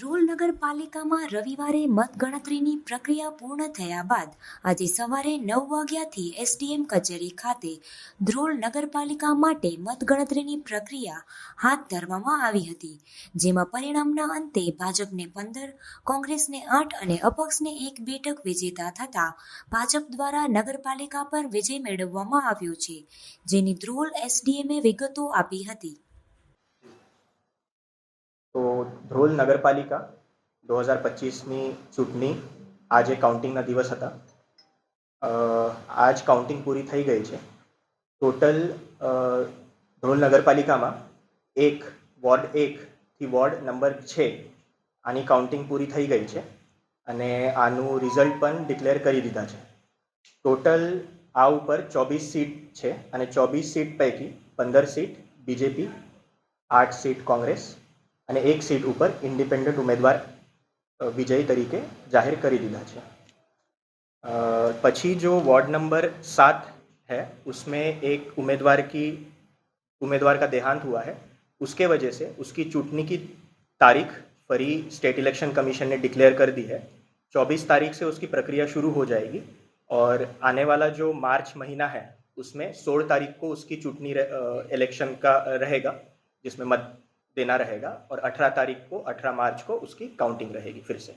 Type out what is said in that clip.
ધ્રોલ નગરપાલિકામાં રવિવારે મતગણતરીની પ્રક્રિયા પૂર્ણ થયા બાદ આજે સવારે 9 વાગ્યાથી એસડીએમ કચેરી ખાતે ધ્રોલ નગરપાલિકા માટે મતગણતરીની પ્રક્રિયા હાથ ધરવામાં આવી હતી, જેમાં પરિણામના અંતે ભાજપને 15, કોંગ્રેસને 8 અને અપક્ષને 1 બેઠક વિજેતા થતાં ભાજપ દ્વારા નગરપાલિકા પર વિજય મેળવવામાં આવ્યો છે, જેની ધ્રોલ એસડીએમે વિગતો આપી હતી. તો ધ્રોલ નગરપાલિકા 2025ની ચૂંટણી આજે કાઉન્ટિંગના દિવસ હતા. આજ કાઉન્ટિંગ પૂરી થઈ ગઈ છે. ટોટલ ધ્રોલ નગરપાલિકામાં વોર્ડ 1 થી વોર્ડ નંબર 6 આની કાઉન્ટિંગ પૂરી થઈ ગઈ છે અને આનું રિઝલ્ટ પણ ડિક્લેર કરી દીધા છે. ટોટલ આ ઉપર 24 સીટ છે અને 24 સીટ પૈકી 15 સીટ બીજેપી, 8 સીટ કોંગ્રેસ અને 1 सीट ऊपर इंडिपेंडेंट उम्मीदवार विजय तरीके जाहिर कर दिया है. पछी जो वार्ड नंबर 7 है उसमें एक उम्मीदवार का देहांत हुआ है. उसके वजह से उसकी चुटनी की तारीख फरी स्टेट इलेक्शन कमीशन ने डिक्लेयर कर दी है. 24 तारीख से उसकी प्रक्रिया शुरू हो जाएगी और आने वाला जो मार्च महीना है उसमें 16 तारीख को उसकी चुटनी इलेक्शन का रहेगा, जिसमें मत देना रहेगा और 18 तारीख को 18 मार्च को उसकी काउंटिंग रहेगी फिर से.